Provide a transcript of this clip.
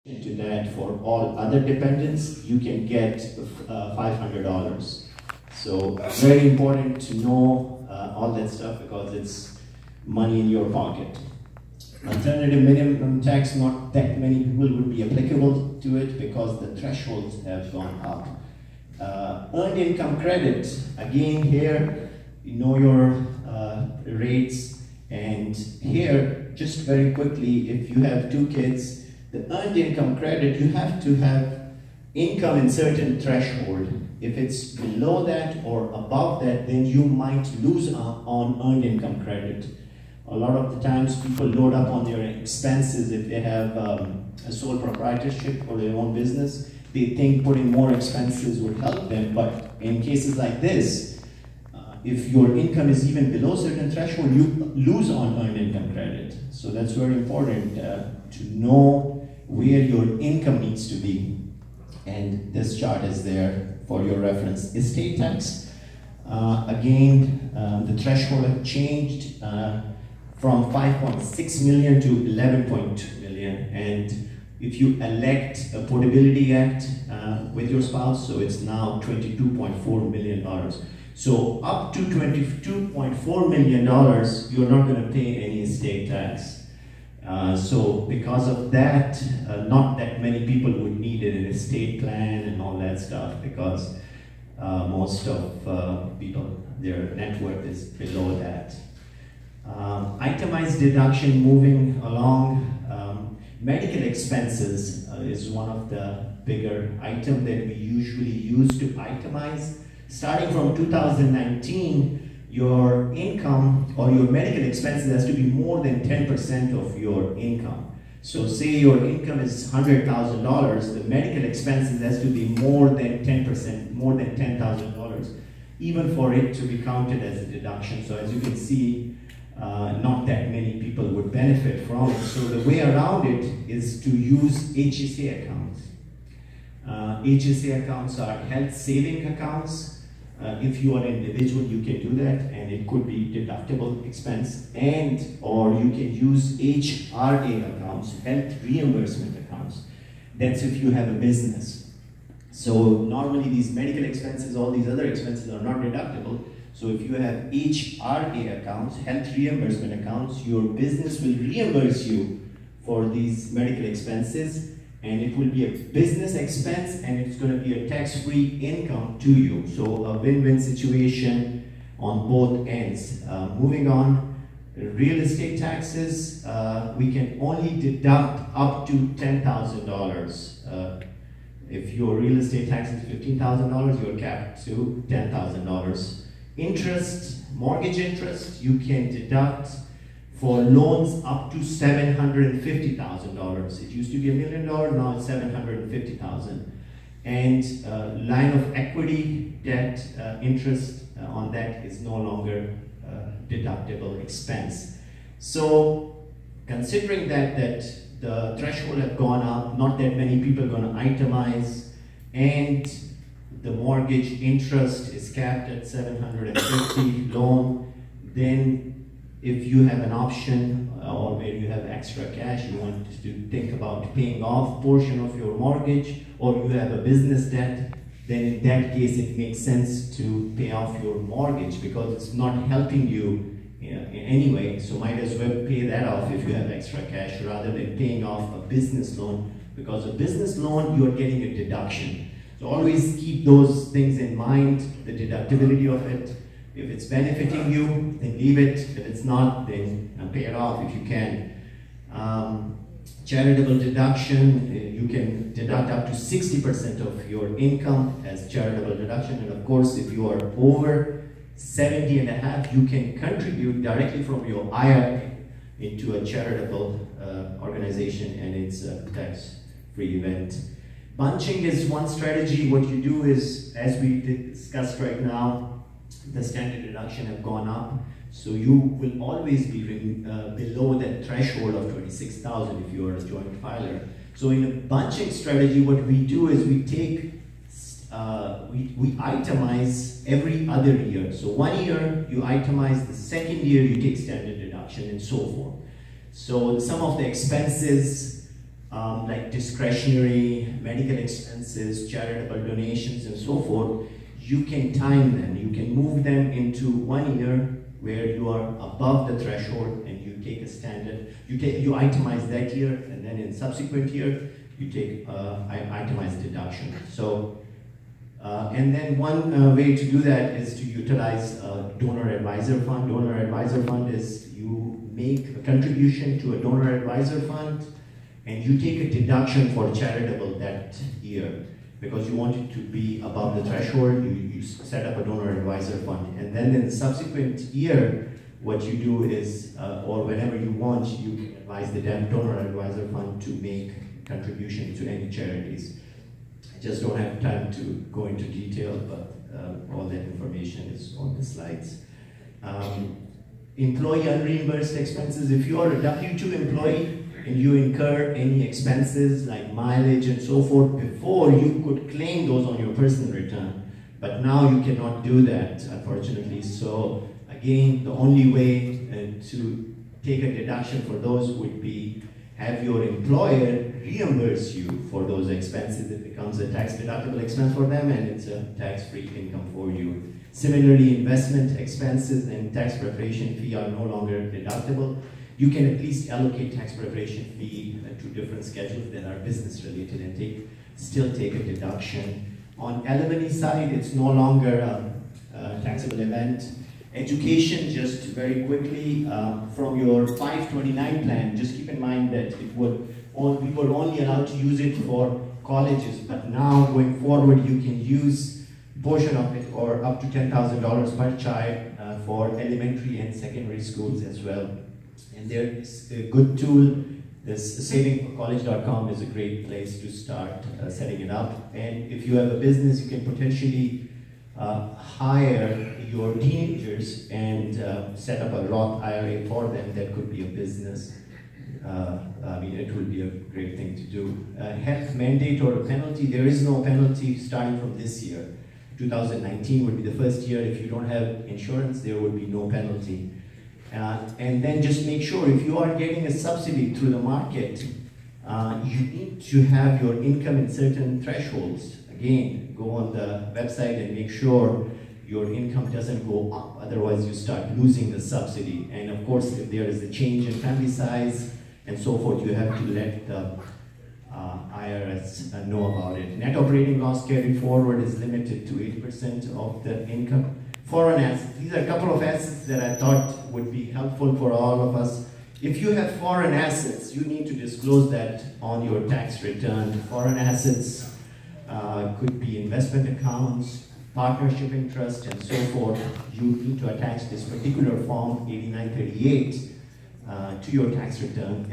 To that, for all other dependents, you can get $500. So very important to know all that stuff because it's money in your pocket. Alternative minimum tax, not that many people would be applicable to it because the thresholds have gone up. Earned income credit, again here, you know your rates, and here, just very quickly, if you have 2 kids, the earned income credit, you have to have income in certain threshold. If it's below that or above that, then you might lose on earned income credit. A lot of the times people load up on their expenses if they have a sole proprietorship or their own business. They think putting more expenses would help them, but in cases like this, if your income is even below certain threshold, you lose on earned income credit. So that's very important to know where your income needs to be. And this chart is there for your reference. Estate tax, again, the threshold has changed from 5.6 million to 11.2 million. And if you elect a Portability Act with your spouse, so it's now $22.4 million. So up to $22.4 million, you're not going to pay any estate tax. So because of that, not that many people would need an estate plan and all that stuff because most of people, their net worth is below that. Itemized deduction, moving along. Medical expenses is one of the bigger items that we usually use to itemize. Starting from 2019, your income or your medical expenses has to be more than 10% of your income. So say your income is $100,000, the medical expenses has to be more than 10%, more than $10,000, even for it to be counted as a deduction. So as you can see, not that many people would benefit from it. So the way around it is to use HSA accounts. HSA accounts are health saving accounts. If you are an individual, you can do that, and it could be deductible expense, or you can use HRA accounts, health reimbursement accounts. That's if you have a business. So normally these medical expenses, all these other expenses are not deductible. So if you have HRA accounts, health reimbursement accounts, your business will reimburse you for these medical expenses, and it will be a business expense, and it's going to be a tax-free income to you. So a win-win situation on both ends. Moving on, real estate taxes, we can only deduct up to $10,000. If your real estate tax is $15,000, you're capped to $10,000. Interest, mortgage interest, you can deduct for loans up to $750,000. It used to be $1 million, now it's $750,000. And line of equity debt interest on that is no longer deductible expense. So considering that the threshold have gone up, not that many people are going to itemize, and the mortgage interest is capped at $750 loan, then if you have an option or where you have extra cash, you want to think about paying off portion of your mortgage, or you have a business debt, then in that case it makes sense to pay off your mortgage because it's not helping you in any way. So might as well pay that off if you have extra cash rather than paying off a business loan, because a business loan you're getting a deduction. So always keep those things in mind, the deductibility of it. If it's benefiting you, then leave it. If it's not, then pay it off if you can. Charitable deduction, you can deduct up to 60% of your income as charitable deduction. And of course, if you are over 70 and a half, you can contribute directly from your IRA into a charitable organization, and it's a tax-free event. Bunching is one strategy. What you do is, as we discussed right now, the standard deduction have gone up, so you will always be below that threshold of $26,000 if you are a joint filer. So in a bunching strategy, what we do is we take, we itemize every other year. So 1 year you itemize, the second year you take standard deduction, and so forth. So some of the expenses like discretionary medical expenses, charitable donations, and so forth, you can time them. You can move them into 1 year where you are above the threshold, and you take a standard. You itemize that year, and then in subsequent year you take itemized deduction. So, and then one way to do that is to utilize a donor advisor fund. Donor advisor fund is you make a contribution to a donor advisor fund, and you take a deduction for charitable that year because you want it to be above the threshold. You set up a donor advisor fund, and then in the subsequent year, what you do is, or whenever you want, you can advise the donor advisor fund to make contribution to any charities. I just don't have time to go into detail, but all that information is on the slides. Employee unreimbursed expenses. If you are a W-2 employee and you incur any expenses like mileage and so forth, before you could claim those on your personal return, but now you cannot do that, unfortunately. So again, the only way to take a deduction for those would be have your employer reimburse you for those expenses. It becomes a tax deductible expense for them, and it's a tax-free income for you. Similarly, investment expenses and tax preparation fee are no longer deductible. You can at least allocate tax preparation fee to different schedules that are business related and still take a deduction. On alimony side, it's no longer a taxable event. Education, just very quickly, from your 529 plan, just keep in mind that we were only allowed to use it for colleges, but now going forward you can use a portion of it, or up to $10,000 per child for elementary and secondary schools as well. And there is a good tool. This savingforcollege.com is a great place to start setting it up. And if you have a business, you can potentially hire your teenagers and set up a Roth IRA for them. That could be a business. I mean, it would be a great thing to do. Health mandate or a penalty. There is no penalty starting from this year. 2019 would be the first year. If you don't have insurance, there would be no penalty. And then just make sure, if you are getting a subsidy through the market, you need to have your income in certain thresholds. Again, go on the website and make sure your income doesn't go up, otherwise you start losing the subsidy. And of course, if there is a change in family size and so forth, you have to let the IRS know about it. Net operating loss carry forward is limited to 8% of the income. Foreign assets. These are a couple of assets that I thought would be helpful for all of us. If you have foreign assets, you need to disclose that on your tax return. Foreign assets could be investment accounts, partnership interest, and so forth. You need to attach this particular form 8938 to your tax return.